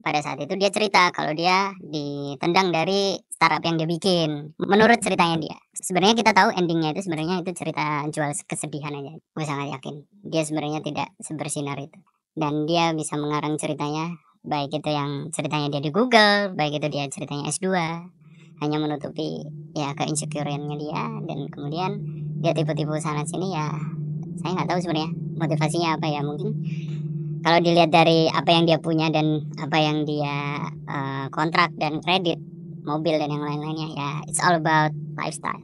pada saat itu dia cerita kalau dia ditendang dari startup yang dia bikin. Menurut ceritanya dia. Sebenarnya kita tahu endingnya itu sebenarnya itu cerita jual kesedihan aja. Gue sangat yakin dia sebenarnya tidak sebersinar itu. Dan dia bisa mengarang ceritanya, baik itu yang ceritanya dia di Google, baik itu dia ceritanya S2, hanya menutupi ya ke-insecure-nya dia, dan kemudian dia tipu-tipu sana sini ya. Saya nggak tahu sebenarnya motivasinya apa ya, mungkin kalau dilihat dari apa yang dia punya dan apa yang dia kontrak dan kredit, mobil dan yang lain-lainnya ya, it's all about lifestyle.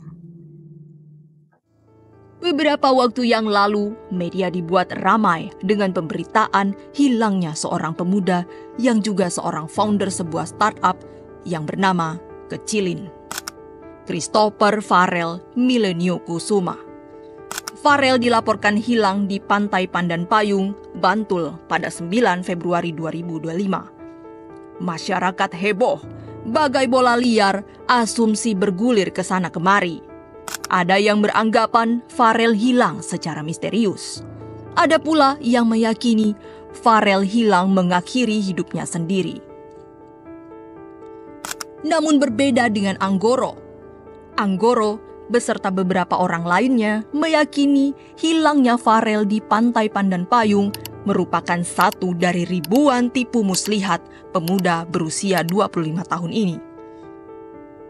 Beberapa waktu yang lalu, media dibuat ramai dengan pemberitaan hilangnya seorang pemuda yang juga seorang founder sebuah startup yang bernama Kecilin, Christopher Farrell Milenio Kusuma. Farrell dilaporkan hilang di Pantai Pandanpayung, Bantul pada 9 Februari 2025. Masyarakat heboh, bagai bola liar, asumsi bergulir ke sana kemari. Ada yang beranggapan Farrell hilang secara misterius. Ada pula yang meyakini Farrell hilang mengakhiri hidupnya sendiri. Namun berbeda dengan Anggoro. Anggoro beserta beberapa orang lainnya meyakini hilangnya Farrell di Pantai Pandanpayung merupakan satu dari ribuan tipu muslihat pemuda berusia 25 tahun ini.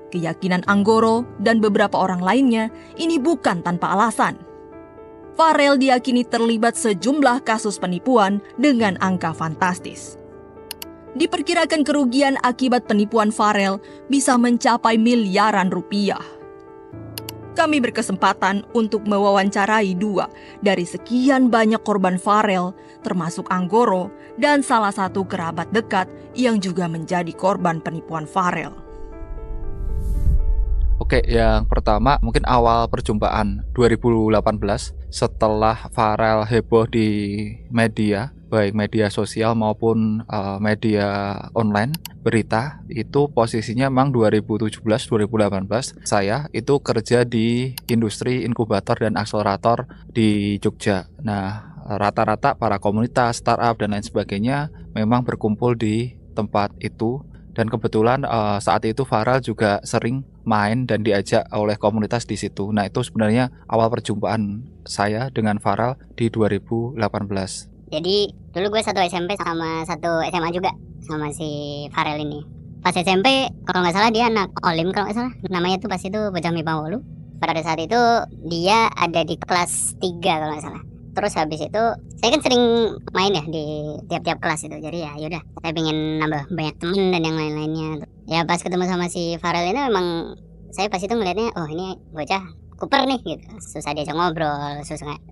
Keyakinan Anggoro dan beberapa orang lainnya ini bukan tanpa alasan. Farrell diyakini terlibat sejumlah kasus penipuan dengan angka fantastis. Diperkirakan kerugian akibat penipuan Farrell bisa mencapai miliaran rupiah. Kami berkesempatan untuk mewawancarai 2 dari sekian banyak korban Farrell, termasuk Anggoro dan salah satu kerabat dekat yang juga menjadi korban penipuan Farrell. Oke, yang pertama mungkin awal perjumpaan 2018 setelah Farrell heboh di media, baik media sosial maupun media online, berita, itu posisinya memang 2017-2018 saya itu kerja di industri inkubator dan akselerator di Jogja. Nah, rata-rata para komunitas, startup dan lain sebagainya memang berkumpul di tempat itu. Dan kebetulan saat itu Farrell juga sering main dan diajak oleh komunitas di situ. Nah, itu sebenarnya awal perjumpaan saya dengan Farrell di 2018. Jadi dulu gue satu SMP sama satu SMA juga sama si Farrell ini. Pas SMP kalau nggak salah dia anak Olim kalau nggak salah. Namanya tuh pas itu Bocah Mipawolu. Pada saat itu dia ada di kelas 3 kalau nggak salah. Terus habis itu saya kan sering main ya di tiap-tiap kelas itu. Jadi ya yaudah, saya pengen nambah banyak temen dan yang lain-lainnya. Ya pas ketemu sama si Farrell ini memang saya pas itu ngeliatnya, oh ini bocah kuper nih gitu, susah diajak ngobrol,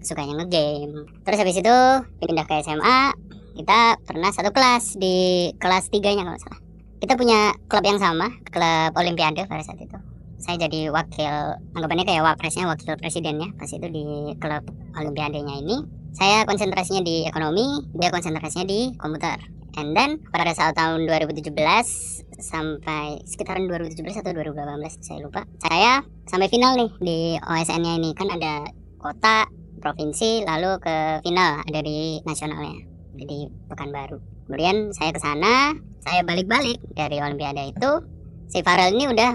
sukanya ngegame. Terus habis itu pindah ke SMA, kita pernah satu kelas di kelas 3-nya kalau salah. Kita punya klub yang sama, klub Olimpiade pada saat itu. Saya jadi wakil, anggapannya kayak wapresnya, wakil presidennya pas itu di klub Olimpiadenya ini. Saya konsentrasinya di ekonomi, dia konsentrasinya di komputer. And then pada saat tahun 2017 sampai sekitaran 2017 atau 2018 saya lupa, saya sampai final nih di OSN-nya ini. Kan ada kota, provinsi, lalu ke final ada di nasionalnya, jadi Pekanbaru. Kemudian saya ke sana, saya balik-balik dari Olimpiade itu. Si Farrell ini udah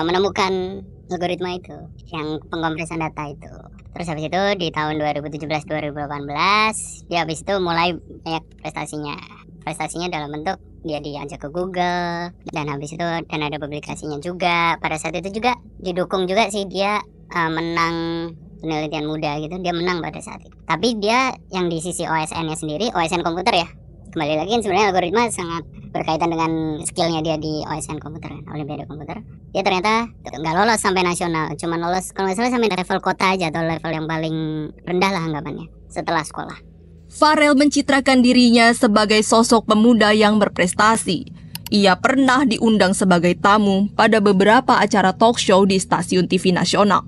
menemukan algoritma itu, yang pengkompresan data itu. Terus habis itu di tahun 2017-2018 dia habis itu mulai banyak prestasinya dalam bentuk dia diajak ke Google, dan habis itu dan ada publikasinya juga. Pada saat itu juga didukung juga sih, dia menang penelitian muda gitu, dia menang pada saat itu. Tapi dia yang di sisi OSN-nya sendiri, OSN komputer ya, kembali lagi kan sebenarnya algoritma sangat berkaitan dengan skillnya dia di OSN komputer, Olimpiade komputer. Dia ternyata nggak lolos sampai nasional, cuma lolos kalau nggak salah sampai level kota aja, atau level yang paling rendah lah anggapannya setelah sekolah. Farrell mencitrakan dirinya sebagai sosok pemuda yang berprestasi. Ia pernah diundang sebagai tamu pada beberapa acara talk show di stasiun TV nasional.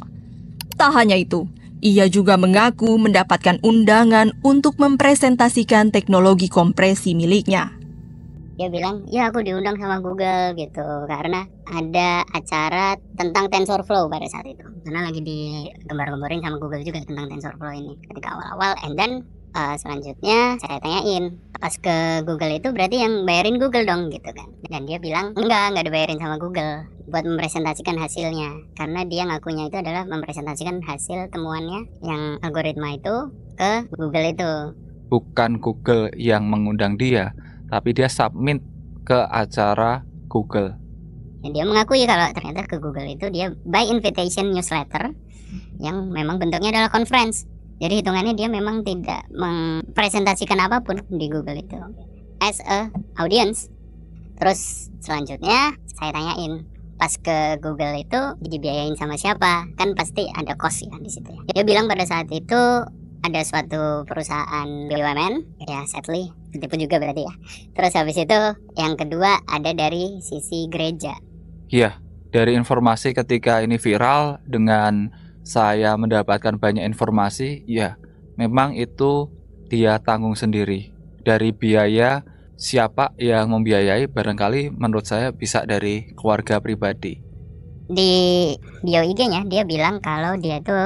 Tak hanya itu, ia juga mengaku mendapatkan undangan untuk mempresentasikan teknologi kompresi miliknya. Dia bilang, ya aku diundang sama Google gitu karena ada acara tentang TensorFlow pada saat itu. Karena lagi digembar-gemborin sama Google juga tentang TensorFlow ini ketika awal-awal. And then selanjutnya saya tanyain, pas ke Google itu berarti yang bayarin Google dong gitu kan. Dan dia bilang, enggak dibayarin sama Google buat mempresentasikan hasilnya. Karena dia ngakunya itu adalah mempresentasikan hasil temuannya yang algoritma itu ke Google itu. Bukan Google yang mengundang dia, tapi dia submit ke acara Google. Dan dia mengakui kalau ternyata ke Google itu dia by invitation newsletter yang memang bentuknya adalah conference. Jadi hitungannya dia memang tidak mempresentasikan apapun di Google itu as a audience. Terus selanjutnya saya tanyain, pas ke Google itu dibiayain sama siapa? Kan pasti ada cost ya di situ. Dia bilang pada saat itu ada suatu perusahaan BUMN, ya sadly tipu juga berarti ya. Terus habis itu yang kedua ada dari sisi gereja. Iya, dari informasi ketika ini viral, dengan saya mendapatkan banyak informasi, ya memang itu dia tanggung sendiri. Dari biaya, siapa yang membiayai barangkali menurut saya bisa dari keluarga pribadi. Di bio IG-nya dia bilang kalau dia itu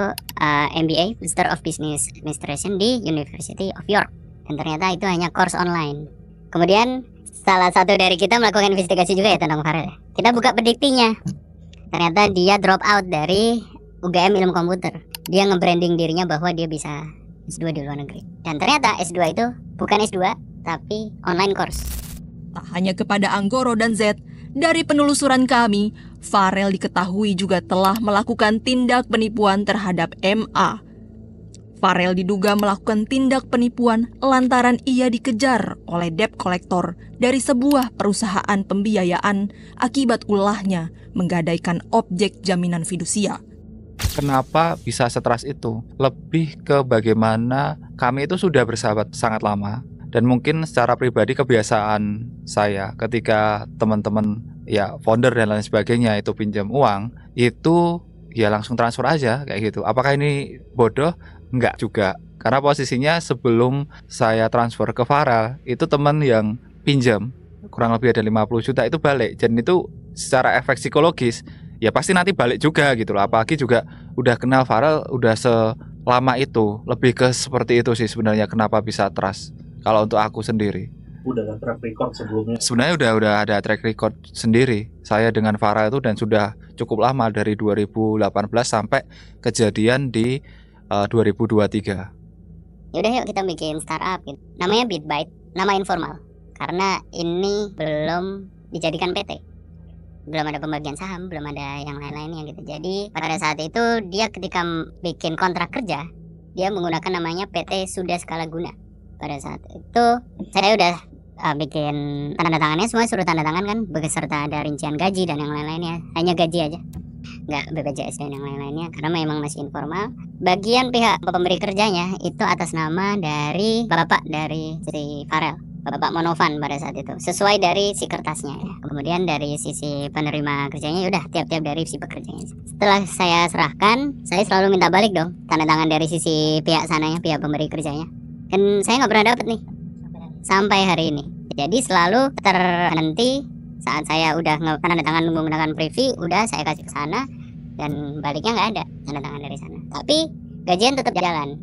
MBA, Master of Business Administration di University of York. Dan ternyata itu hanya course online. Kemudian salah satu dari kita melakukan investigasi juga ya tentang Farel. Kita buka prediktinya. Ternyata dia drop out dari UGM Ilmu Komputer. Dia nge-branding dirinya bahwa dia bisa S2 di luar negeri. Dan ternyata S2 itu bukan S2 tapi online course. Tak hanya kepada Anggoro dan Z, dari penelusuran kami, Farel diketahui juga telah melakukan tindak penipuan terhadap MA. Farel diduga melakukan tindak penipuan lantaran ia dikejar oleh debt collector dari sebuah perusahaan pembiayaan akibat ulahnya menggadaikan objek jaminan fidusia. Kenapa bisa stres itu? Lebih ke bagaimana kami itu sudah bersahabat sangat lama. Dan mungkin secara pribadi kebiasaan saya ketika teman-teman ya founder dan lain sebagainya itu pinjam uang, itu ya langsung transfer aja kayak gitu. Apakah ini bodoh? Enggak juga. Karena posisinya sebelum saya transfer ke Farel, itu teman yang pinjam kurang lebih ada 50 juta itu balik. Dan itu secara efek psikologis ya pasti nanti balik juga gitu loh. Apalagi juga udah kenal Farel udah selama itu. Lebih ke seperti itu sih sebenarnya kenapa bisa trust. Kalau untuk aku sendiri, udah ada track record sebelumnya. Sebenarnya udah ada track record sendiri saya dengan Farel itu, dan sudah cukup lama dari 2018 sampai kejadian di 2023. Yaudah yuk kita bikin startup gitu. Namanya BitByte, nama informal. Karena ini belum dijadikan PT. Belum ada pembagian saham, belum ada yang lain-lainnya gitu. Jadi pada saat itu dia ketika bikin kontrak kerja, dia menggunakan namanya PT Sudah Skala Guna. Pada saat itu saya udah bikin tanda tangannya, semua suruh tanda tangan kan, beserta ada rincian gaji dan yang lain-lainnya. Hanya gaji aja, nggak BPJS dan yang lain-lainnya, karena memang masih informal. Bagian pihak pemberi kerjanya itu atas nama dari bapak dari si Farel, Bapak Monovan pada saat itu, sesuai dari si kertasnya ya. Kemudian dari sisi penerima kerjanya udah tiap-tiap dari si pekerjanya. Setelah saya serahkan, saya selalu minta balik dong tanda tangan dari sisi pihak sananya, pihak pemberi kerjanya. Kan saya nggak pernah dapet nih sampai hari ini. Jadi selalu terhenti saat saya udah tanda tangan menggunakan privy, udah saya kasih ke sana dan baliknya nggak ada tanda tangan dari sana. Tapi gajian tetap jalan.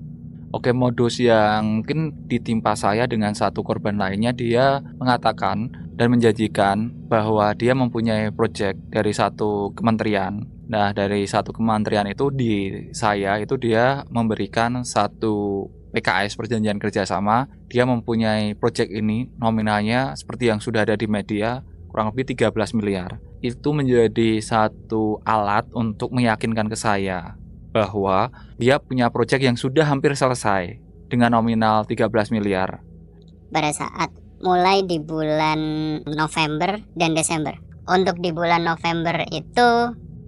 Oke, modus yang mungkin ditimpa saya dengan satu korban lainnya, dia mengatakan dan menjanjikan bahwa dia mempunyai proyek dari satu kementerian. Nah, dari satu kementerian itu di saya itu dia memberikan satu PKS, perjanjian kerjasama. Dia mempunyai proyek ini, nominalnya seperti yang sudah ada di media, kurang lebih 13 miliar. Itu menjadi satu alat untuk meyakinkan ke saya bahwa dia punya proyek yang sudah hampir selesai dengan nominal 13 miliar. Pada saat mulai di bulan November dan Desember. Untuk di bulan November itu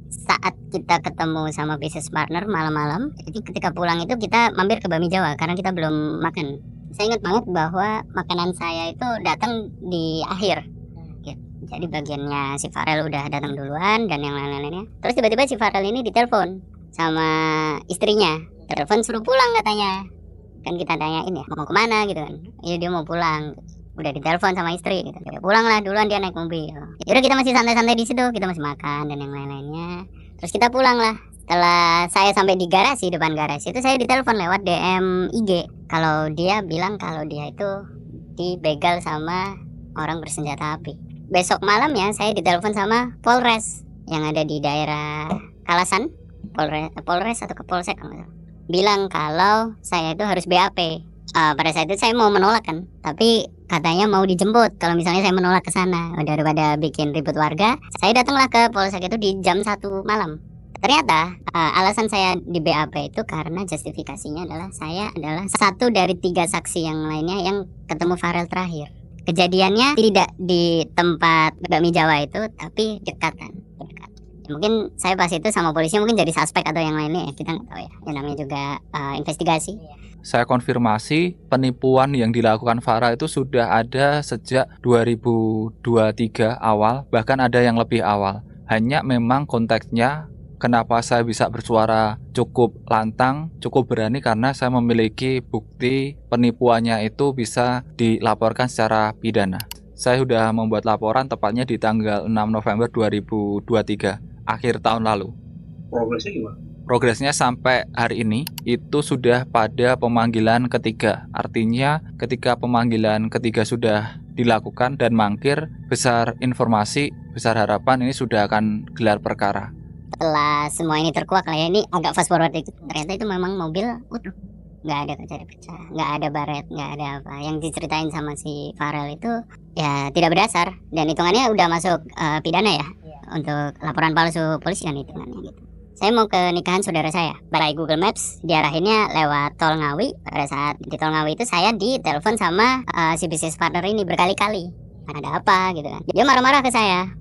saat kita ketemu sama business partner malam-malam, jadi ketika pulang itu kita mampir ke Bami Jawa karena kita belum makan. Saya ingat banget bahwa makanan saya itu datang di akhir. Jadi bagiannya si Farel udah datang duluan dan yang lain-lainnya. Terus tiba-tiba si Farel ini ditelepon sama istrinya. Telepon suruh pulang katanya. Kan kita tanyain ya mau kemana gitu kan. Iya dia mau pulang. udah ditelepon sama istri gitu. Pulang lah duluan, dia naik mobil. Yaudah kita masih santai-santai di situ, kita masih makan dan yang lain-lainnya. Terus kita pulang lah. Setelah saya sampai di garasi, depan garasi itu saya ditelepon lewat DM IG. Kalau dia bilang kalau dia itu dibegal sama orang bersenjata api. Besok malamnya saya ditelepon sama Polres yang ada di daerah Kalasan, Polres atau Kapolsek kalau nggak salah. Bilang kalau saya itu harus BAP. Pada saat itu saya mau menolak kan, tapi katanya mau dijemput kalau misalnya saya menolak ke sana. Daripada bikin ribut warga, saya datanglah ke Polsek itu di jam 1 malam. Ternyata alasan saya di BAP itu karena justifikasinya adalah saya adalah satu dari 3 saksi yang lainnya yang ketemu Farel terakhir. Kejadiannya tidak di tempat bakmi Jawa itu, tapi dekat. Mungkin saya pas itu sama polisi mungkin jadi suspek atau yang lainnya ya, kita nggak tahu ya. Yang namanya juga investigasi. Saya konfirmasi, penipuan yang dilakukan Farel itu sudah ada sejak 2023 awal, bahkan ada yang lebih awal. Hanya memang konteksnya kenapa saya bisa bersuara cukup lantang, cukup berani, karena saya memiliki bukti penipuannya itu bisa dilaporkan secara pidana. Saya sudah membuat laporan tepatnya di tanggal 6 November 2023, akhir tahun lalu. Progresnya gimana? Progresnya sampai hari ini itu sudah pada pemanggilan ketiga. Artinya ketika pemanggilan ketiga sudah dilakukan dan mangkir, besar informasi, besar harapan ini sudah akan gelar perkara. Setelah semua ini terkuak lah ya, ini agak fast forward dikit. Ternyata itu memang mobil utuh, nggak ada kaca pecah, nggak ada baret, nggak ada apa. Yang diceritain sama si Farel itu ya tidak berdasar, dan hitungannya udah masuk pidana ya. Untuk laporan palsu polisi kan hitungannya gitu. Saya mau ke nikahan saudara saya. By Google Maps diarahinnya lewat Tol Ngawi. Pada saat di Tol Ngawi itu saya ditelepon sama si bisnis partner ini berkali-kali. Ada apa gitu kan. Dia marah-marah ke saya.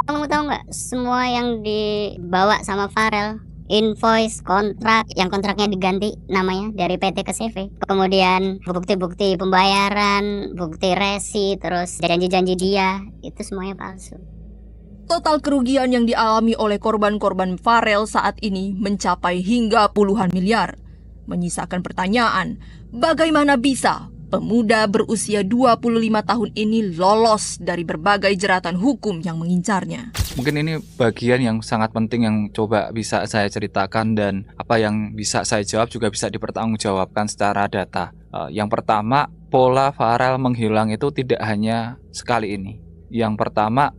Kamu tahu nggak semua yang dibawa sama Farel, invoice, kontrak, yang kontraknya diganti namanya dari PT ke CV. Kemudian bukti-bukti pembayaran, bukti resi, terus janji-janji dia, itu semuanya palsu. Total kerugian yang dialami oleh korban-korban Farel saat ini mencapai hingga puluhan miliar. Menyisakan pertanyaan, bagaimana bisa pemuda berusia 25 tahun ini lolos dari berbagai jeratan hukum yang mengincarnya? Mungkin ini bagian yang sangat penting yang coba bisa saya ceritakan, dan apa yang bisa saya jawab juga bisa dipertanggungjawabkan secara data. Yang pertama, pola Farel menghilang itu tidak hanya sekali ini. Yang pertama,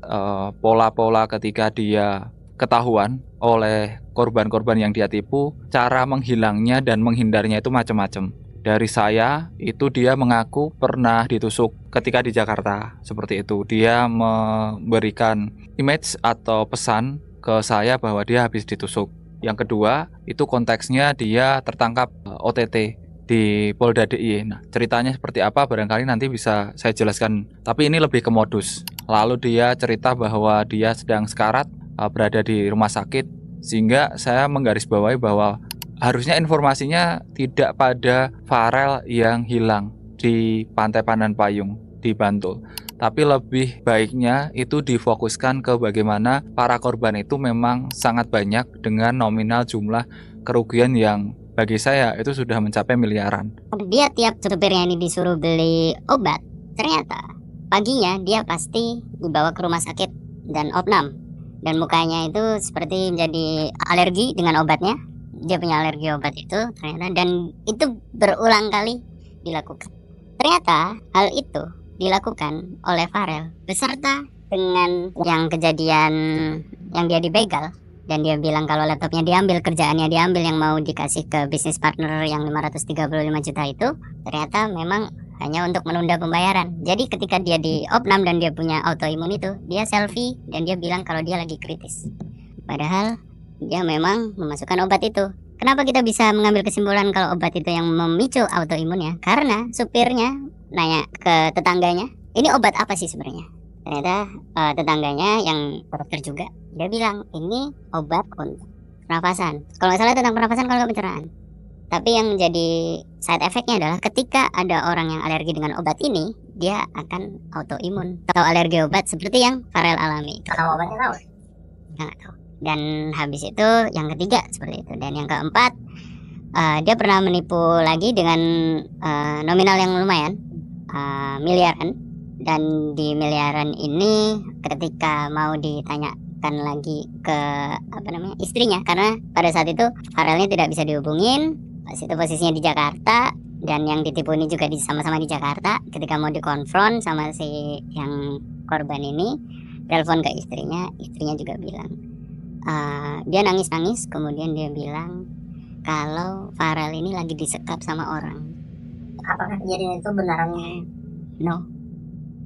pola-pola ketika dia ketahuan oleh korban-korban yang dia tipu, cara menghilangnya dan menghindarnya itu macam-macam. Dari saya, itu dia mengaku pernah ditusuk ketika di Jakarta, seperti itu. Dia memberikan image atau pesan ke saya bahwa dia habis ditusuk. Yang kedua, itu konteksnya dia tertangkap OTT di Polda DIY. Nah, ceritanya seperti apa barangkali nanti bisa saya jelaskan. Tapi ini lebih ke modus. Lalu dia cerita bahwa dia sedang sekarat, berada di rumah sakit, sehingga saya menggarisbawahi bahwa harusnya informasinya tidak pada Farel yang hilang di Pantai Pandan-Payung di Bantul, tapi lebih baiknya itu difokuskan ke bagaimana para korban itu memang sangat banyak dengan nominal jumlah kerugian yang bagi saya itu sudah mencapai miliaran. Dia tiap supirnya ini disuruh beli obat, ternyata paginya dia pasti dibawa ke rumah sakit dan opnam, dan mukanya itu seperti menjadi alergi dengan obatnya. Dia punya alergi obat itu ternyata, dan itu berulang kali dilakukan. Ternyata hal itu dilakukan oleh Farel beserta dengan yang kejadian yang dia dibegal, dan dia bilang kalau laptopnya diambil, kerjaannya diambil, yang mau dikasih ke bisnis partner yang 535 juta itu ternyata memang hanya untuk menunda pembayaran. Jadi ketika dia di opnam dan dia punya autoimun itu, dia selfie dan dia bilang kalau dia lagi kritis, padahal dia memang memasukkan obat itu. Kenapa kita bisa mengambil kesimpulan kalau obat itu yang memicu autoimunnya? Karena supirnya nanya ke tetangganya, ini obat apa sih sebenarnya? Ternyata tetangganya yang dokter juga, dia bilang ini obat untuk pernafasan. Kalau nggak salah tentang pernafasan, kalau nggak pencernaan. Tapi yang menjadi side effect-nya adalah ketika ada orang yang alergi dengan obat ini, dia akan autoimun atau alergi obat seperti yang Farel alami. Kalau obatnya tahu? Nggak tahu. Dan habis itu yang ketiga seperti itu. Dan yang keempat, dia pernah menipu lagi dengan nominal yang lumayan, miliaran. Dan di miliaran ini ketika mau ditanyakan lagi ke istrinya, karena pada saat itu Farel ini tidak bisa dihubungin, pas itu posisinya di Jakarta, dan yang ditipu ini juga sama-sama di Jakarta. Ketika mau dikonfront sama si yang korban ini, telepon ke istrinya juga bilang, dia nangis-nangis, kemudian dia bilang kalau Farel ini lagi disekap sama orang. Apakah kejadian itu benaran? No,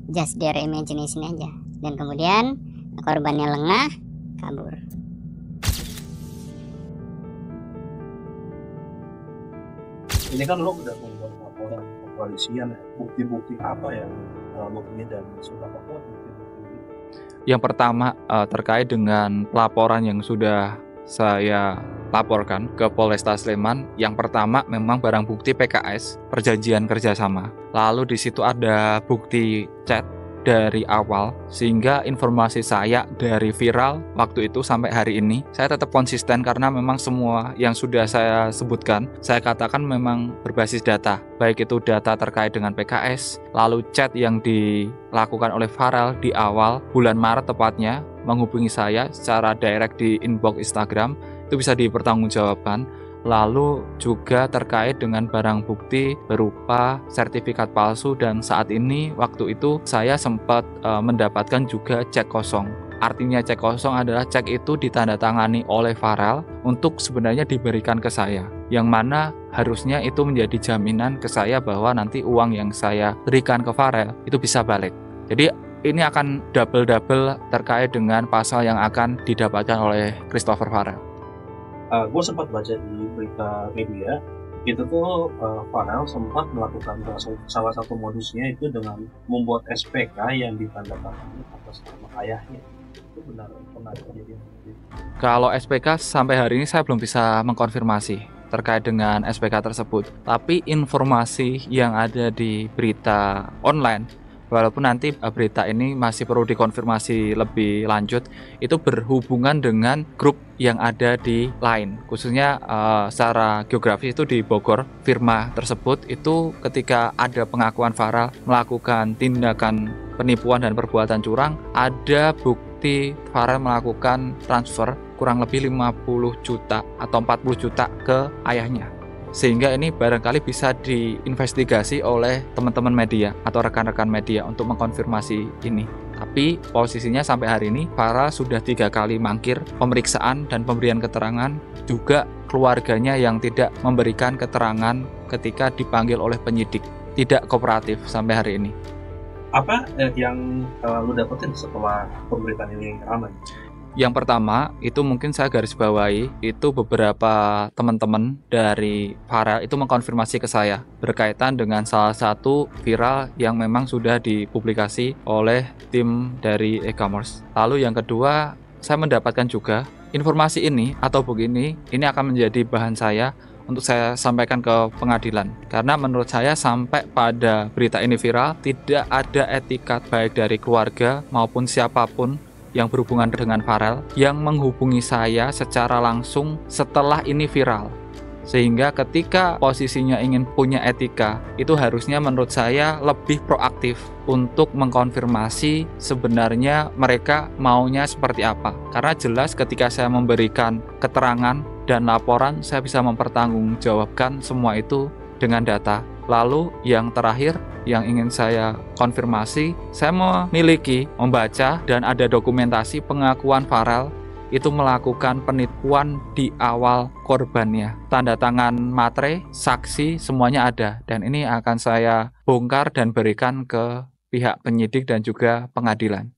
just their imagination aja. Dan kemudian korbannya lengah, kabur. Ini kan lo udah membuat laporan ke kepolisian, bukti-bukti apa yang lo punya dan sudah apa bukti-bukti itu? Yang pertama terkait dengan laporan yang sudah saya laporkan ke Polresta Sleman. Yang pertama memang barang bukti PKS, perjanjian kerjasama. Lalu di situ ada bukti chat dari awal, sehingga informasi saya dari viral waktu itu sampai hari ini saya tetap konsisten karena memang semua yang sudah saya sebutkan saya katakan memang berbasis data, baik itu data terkait dengan PKS, lalu chat yang dilakukan oleh Farel di awal bulan Maret tepatnya menghubungi saya secara direct di inbox Instagram, itu bisa dipertanggungjawabkan. Lalu juga terkait dengan barang bukti berupa sertifikat palsu, dan saat ini waktu itu saya sempat mendapatkan juga cek kosong. Artinya cek kosong adalah cek itu ditandatangani oleh Farel untuk sebenarnya diberikan ke saya, yang mana harusnya itu menjadi jaminan ke saya bahwa nanti uang yang saya berikan ke Farel itu bisa balik. Jadi ini akan double-double terkait dengan pasal yang akan didapatkan oleh Christopher Farel. Gue sempat baca di berita media itu tuh Farel sempat melakukan salah satu modusnya itu dengan membuat SPK yang ditandatangani atas nama ayahnya. Itu benar kejadian itu? Kalau SPK sampai hari ini saya belum bisa mengkonfirmasi terkait dengan SPK tersebut. Tapi informasi yang ada di berita online, walaupun nanti berita ini masih perlu dikonfirmasi lebih lanjut, itu berhubungan dengan grup yang ada di Line, khususnya secara geografis itu di Bogor. Firma tersebut itu ketika ada pengakuan Farel melakukan tindakan penipuan dan perbuatan curang, ada bukti Farel melakukan transfer kurang lebih 50 juta atau 40 juta ke ayahnya. Sehingga ini barangkali bisa diinvestigasi oleh teman-teman media atau rekan-rekan media untuk mengkonfirmasi ini. Tapi posisinya sampai hari ini Farel sudah 3 kali mangkir pemeriksaan dan pemberian keterangan, juga keluarganya yang tidak memberikan keterangan ketika dipanggil oleh penyidik, tidak kooperatif sampai hari ini. Apa yang lu dapetin setelah pemberitaan ini ramai? Yang pertama, itu mungkin saya garis bawahi, itu beberapa teman-teman dari Farel itu mengkonfirmasi ke saya berkaitan dengan salah satu viral yang memang sudah dipublikasi oleh tim dari e-commerce. Lalu yang kedua, saya mendapatkan juga informasi ini atau begini, ini akan menjadi bahan saya untuk saya sampaikan ke pengadilan. Karena menurut saya sampai pada berita ini viral, tidak ada etikat baik dari keluarga maupun siapapun yang berhubungan dengan Farel yang menghubungi saya secara langsung setelah ini viral. Sehingga ketika posisinya ingin punya etika, itu harusnya menurut saya lebih proaktif untuk mengkonfirmasi sebenarnya mereka maunya seperti apa. Karena jelas ketika saya memberikan keterangan dan laporan, saya bisa mempertanggungjawabkan semua itu dengan data. Lalu yang terakhir yang ingin saya konfirmasi, saya membaca dan ada dokumentasi pengakuan Farel itu melakukan penipuan di awal korbannya. Tanda tangan matre, saksi, semuanya ada. Dan ini akan saya bongkar dan berikan ke pihak penyidik dan juga pengadilan.